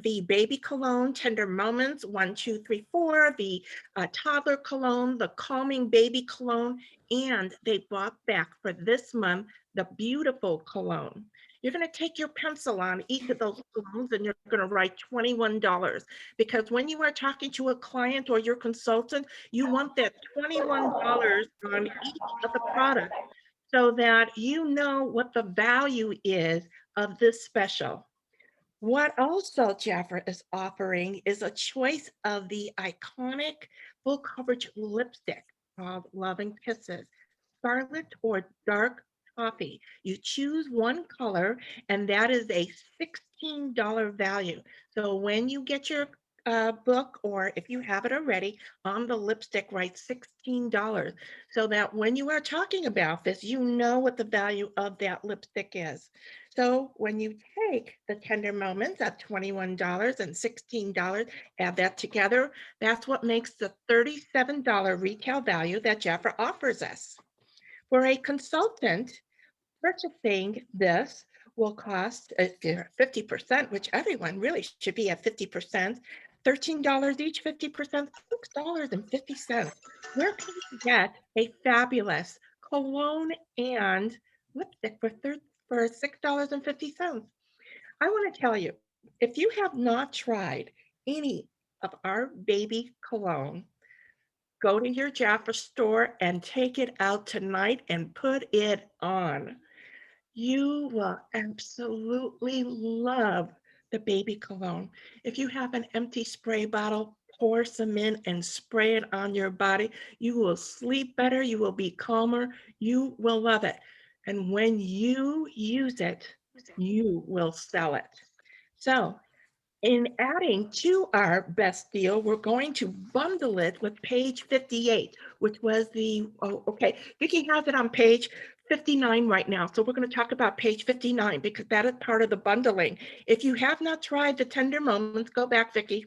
the baby cologne, Tender Moments, 1, 2, 3, 4, the toddler cologne, the calming baby cologne, and they brought back for this month the beautiful cologne. You're going to take your pencil on each of those colognes and you're going to write $21 because when you are talking to a client or your consultant, you want that $21 on each of the products so that you know what the value is of this special. What also Jafra is offering is a choice of the iconic full coverage lipstick called Loving Kisses, scarlet or dark coffee. You choose one color and that is a $16 value. So when you get your book, or if you have it already, on the lipstick write $16 so that when you are talking about this, you know what the value of that lipstick is. So when you take the Tender Moments at $21 and $16, add that together, that's what makes the $37 retail value that Jafra offers us. For a consultant, purchasing this will cost, if you're 50%, which everyone really should be at 50%, $13 each, 50%, $6.50. Where can you get a fabulous cologne and lipstick for $6.50? I want to tell you, If you have not tried any of our baby cologne, go to your Jafra store and take it out tonight and put it on. You will absolutely love the baby cologne. If you have an empty spray bottle, pour some in and spray it on your body. You will sleep better. You will be calmer. You will love it. And when you use it, you will sell it. So in adding to our best deal, we're going to bundle it with page 58, which was the, oh, okay, Vickie has it on page 59 right now. So we're going to talk about page 59 because that is part of the bundling. If you have not tried the Tender Moments, go back, Vickie.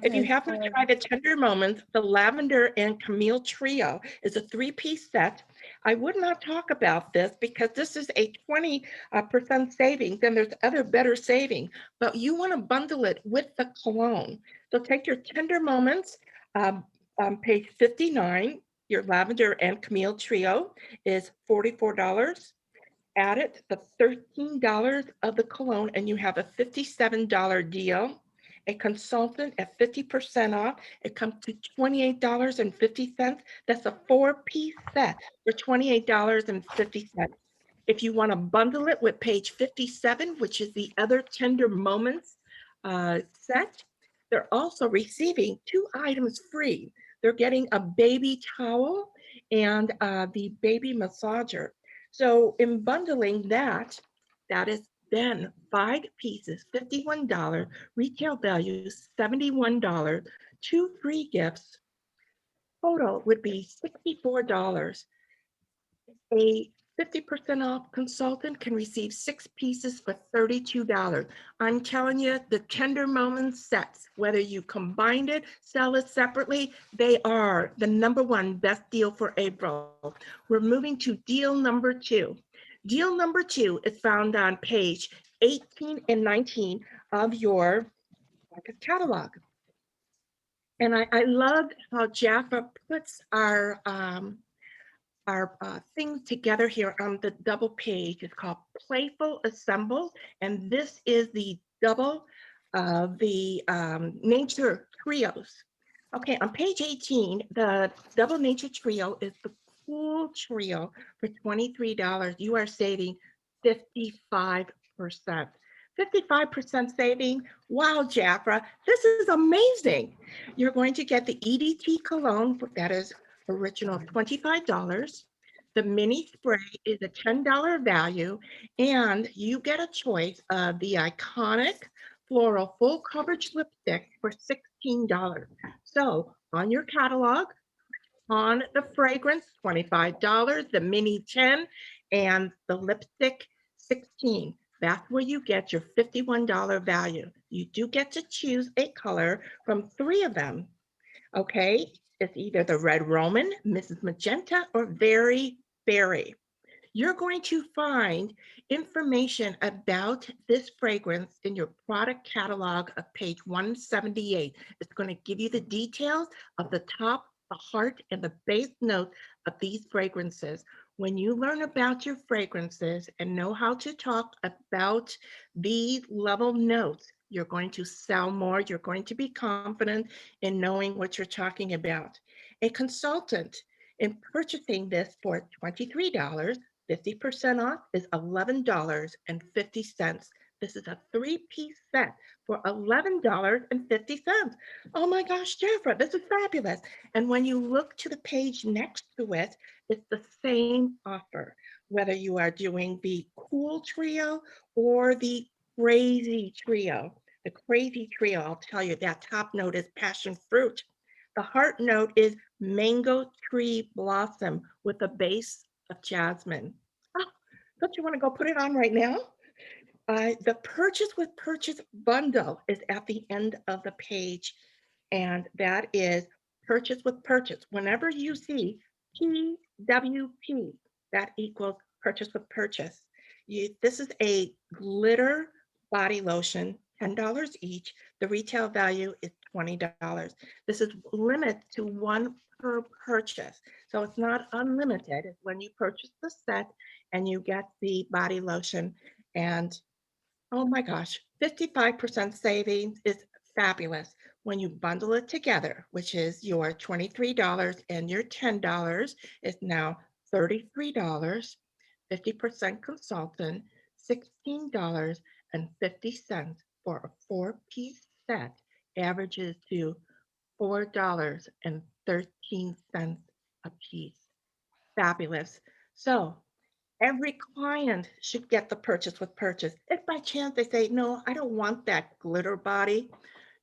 If you Okay. have not tried the Tender Moments, the Lavender and Camille Trio is a 3-piece set. I would not talk about this because this is a 20% savings and there's other better saving, but you want to bundle it with the cologne. So take your Tender Moments on page 59, your Lavender and Camille Trio is $44. Add it the $13 of the cologne and you have a $57 deal. A consultant at 50% off, it comes to $28.50. That's a 4-piece set for $28.50. If you want to bundle it with page 57, which is the other Tender Moments set, they're also receiving 2 items free. They're getting a baby towel and the baby massager. So in bundling that, that is then 5 pieces, $51, retail value $71, 2 free gifts. Total would be $64. A 50% off consultant can receive 6 pieces for $32. I'm telling you, the Tender Moments sets, whether you combined it, sell it separately, they are the #1 best deal for April. We're moving to deal number 2. Deal number 2 is found on page 18 and 19 of your catalog. And I love how Jafra puts our things together here on the double page. It's called Playful Assemble, and this is the double of the nature trios. Okay, on page 18, the double nature trio is the cool trio for $23. You are saving 55%. 55% saving. Wow, Jafra, this is amazing. You're going to get the EDT cologne, that is original $25. The mini spray is a $10 value, and you get a choice of the iconic floral full coverage lipstick for $16. So on your catalog, on the fragrance, $25, the mini 10, and the lipstick 16. That's where you get your $51 value. You do get to choose a color from 3 of them. Okay, it's either the Red Roman, Mrs. Magenta, or Very Berry. You're going to find information about this fragrance in your product catalog of page 178. It's going to give you the details of the top, the heart, and the base notes of these fragrances. When you learn about your fragrances and know how to talk about these level notes, you're going to sell more. You're going to be confident in knowing what you're talking about. A consultant in purchasing this for $23, 50% off is $11.50. This is a 3-piece set for $11.50. Oh my gosh, Jafra, this is fabulous. And when you look to the page next to it, it's the same offer, whether you are doing the cool trio or the crazy trio. The crazy trio, I'll tell you, that top note is passion fruit. The heart note is mango tree blossom with a base of jasmine. Oh, don't you want to go put it on right now? The purchase with purchase bundle is at the end of the page, and that is purchase with purchase. Whenever you see PWP, that equals purchase with purchase. This is a glitter body lotion, $10 each. The retail value is $20. This is limited to 1 per purchase. So it's not unlimited. It's when you purchase the set and you get the body lotion and Oh my gosh, 55% savings is fabulous when you bundle it together, which is your $23 and your $10 is now $33, 50% consultant, $16.50 for a four-piece set averages to $4.13 a piece. Fabulous. So every client should get the purchase with purchase. If by chance they say, no, I don't want that glitter body,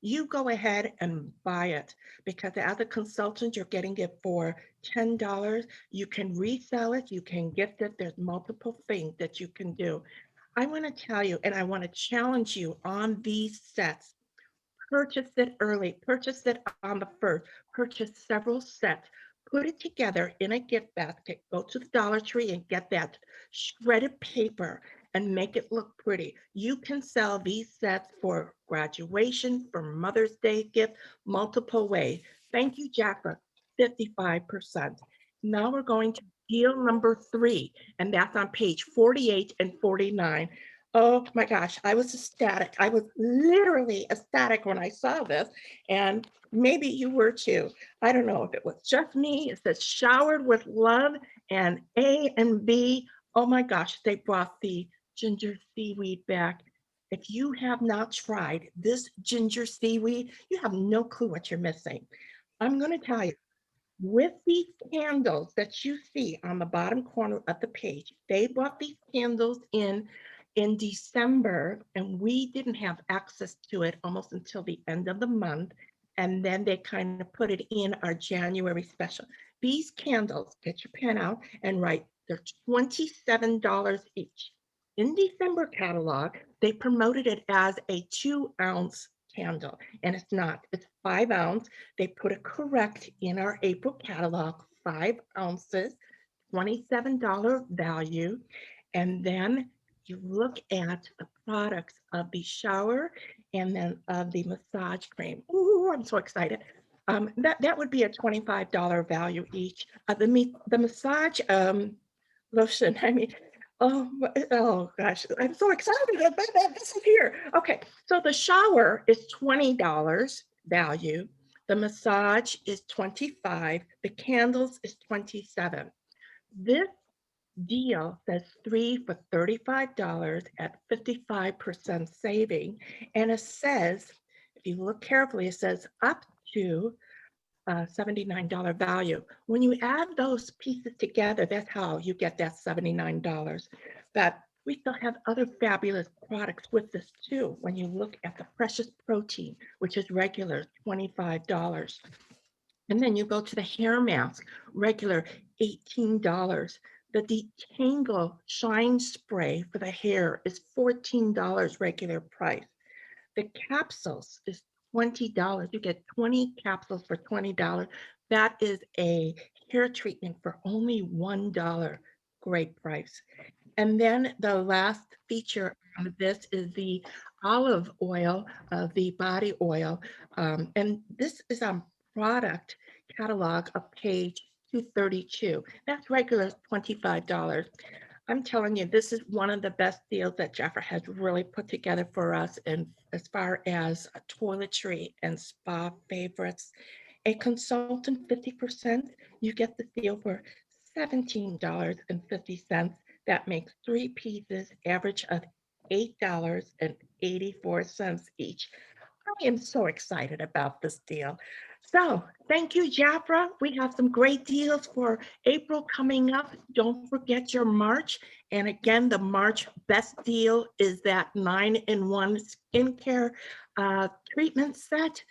you go ahead and buy it, because as a consultant, you're getting it for $10. You can resell it, you can gift it. There's multiple things that you can do. I want to tell you, and I want to challenge you on these sets. Purchase it early, purchase it on the first, purchase several sets, put it together in a gift basket, go to the Dollar Tree and get that shredded paper and make it look pretty. You can sell these sets for graduation, for Mother's Day gift, multiple ways. Thank you, Jafra, 55%. Now we're going to deal number 3, and that's on page 48 and 49. Oh my gosh, I was ecstatic. I was literally ecstatic when I saw this, and maybe you were too. I don't know if it was just me. It says showered with love, and A and B. Oh my gosh, they brought the ginger seaweed back. If you have not tried this ginger seaweed, you have no clue what you're missing. I'm going to tell you, with these candles that you see on the bottom corner of the page, they brought these candles in December, and we didn't have access to it almost until the end of the month. And then they kind of put it in our January special. These candles, get your pen out and write, they're $27 each. In December catalog, they promoted it as a 2-ounce candle, and it's not, it's 5 ounce. They put it correct in our April catalog, 5 ounces, $27 value. And then you look at the products of the shower and then of the massage cream. Ooh, I'm so excited. That would be a $25 value each. The massage lotion, I mean, oh gosh, I'm so excited that this is here. Okay, so the shower is $20 value. The massage is $25. The candles is $27. This deal says 3 for $35 at 55% saving. And it says, if you look carefully, it says up to $79 value. When you add those pieces together, that's how you get that $79. But we still have other fabulous products with this too. When you look at the Precious Protein, which is regular $25. And then you go to the hair mask, regular $18. The Detangle Shine Spray for the hair is $14 regular price. The capsules is $20. You get 20 capsules for $20. That is a hair treatment for only $1. Great price. And then the last feature of this is the olive oil, the body oil. And this is on product catalog of page 232. That's regular $25. I'm telling you, this is one of the best deals that Jafra has really put together for us. And as far as toiletry and spa favorites, a consultant 50%, you get the deal for $17.50. That makes 3 pieces, average of $8.84 each. I am so excited about this deal. So thank you, Jafra. We have some great deals for April coming up. Don't forget your March. And again, the March best deal is that 9-in-1 skincare treatment set.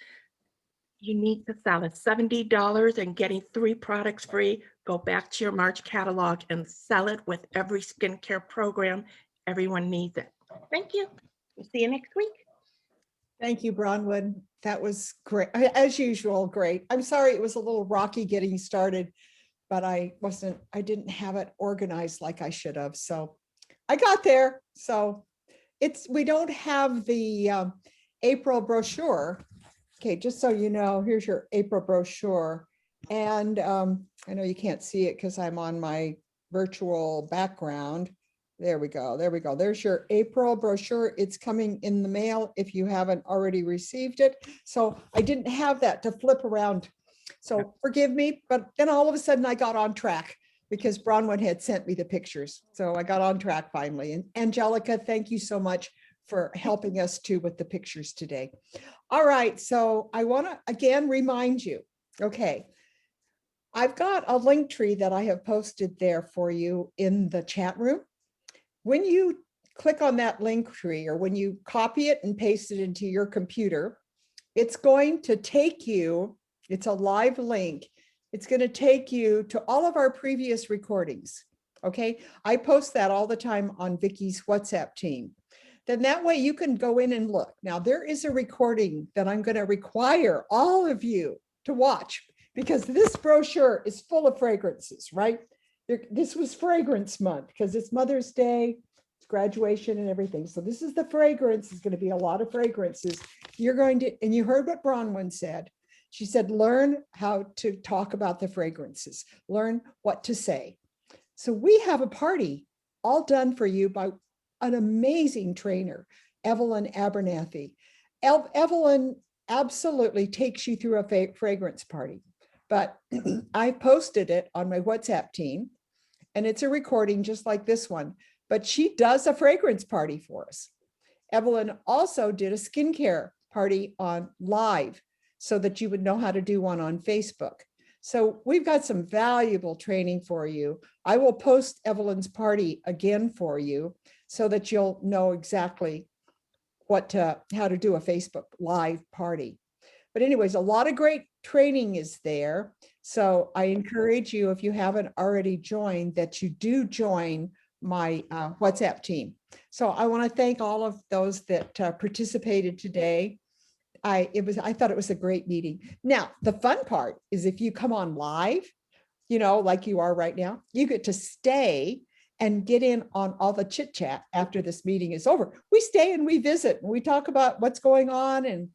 You need to sell it $70 and getting 3 products free. Go back to your March catalog and sell it with every skincare program. Everyone needs it. Thank you. We'll see you next week. Thank you, Bronwyn. That was great. As usual, great. I'm sorry it was a little rocky getting started, but I didn't have it organized like I should have. So I got there. So we don't have the April brochure. Okay, just so you know, here's your April brochure. And I know you can't see it because I'm on my virtual background. There we go. There we go. There's your April brochure. It's coming in the mail if you haven't already received it. So I didn't have that to flip around. So forgive me, but then all of a sudden I got on track because Bronwyn had sent me the pictures. So I got on track finally. And Angelica, thank you so much for helping us too with the pictures today. All right. So I want to again remind you, okay, I've got a link tree that I have posted there for you in the chat room. When you click on that link tree or when you copy it and paste it into your computer, it's going to take you, it's a live link. It's going to take you to all of our previous recordings. Okay. I post that all the time on Vickie's WhatsApp team. Then that way you can go in and look. Now there is a recording that I'm going to require all of you to watch because this brochure is full of fragrances, right? This was fragrance month because it's Mother's Day, it's graduation and everything. So this is the fragrance. It's going to be a lot of fragrances. You're going to, and you heard what Bronwyn said. She said, learn how to talk about the fragrances, learn what to say. So we have a party all done for you by an amazing trainer, Evelyn Abernathy. Evelyn absolutely takes you through a fragrance party, but I posted it on my WhatsApp team and it's a recording just like this one, but she does a fragrance party for us. Evelyn also did a skincare party on live so that you would know how to do one on Facebook. So we've got some valuable training for you. I will post Evelyn's party again for you so that you'll know exactly how to do a Facebook live party. But anyways, a lot of great training is there. So I encourage you, if you haven't already joined, that you do join my WhatsApp team. So I want to thank all of those that participated today. I thought it was a great meeting. Now, the fun part is if you come on live, you know, like you are right now, you get to stay and get in on all the chit chat after this meeting is over. We stay and we visit and we talk about what's going on and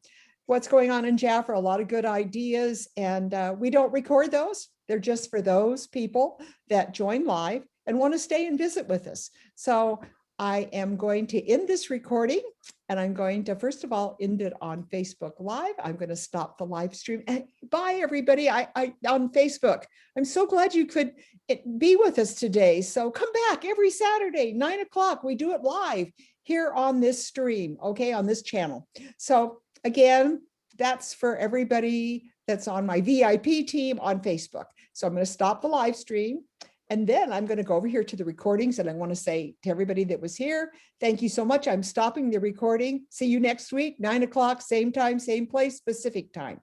what's going on in Jafra, a lot of good ideas. And we don't record those. They're just for those people that join live and want to stay and visit with us. So I am going to end this recording and I'm going to, first of all, end it on Facebook Live. I'm going to stop the live stream. And bye, everybody. I on Facebook. I'm so glad you could be with us today. So come back every Saturday, 9 o'clock. We do it live here on this stream, okay, on this channel. So again, that's for everybody that's on my VIP team on Facebook. So I'm going to stop the live stream. And then I'm going to go over here to the recordings and I want to say to everybody that was here, thank you so much. I'm stopping the recording. See you next week, 9 o'clock, same time, same place, Pacific time.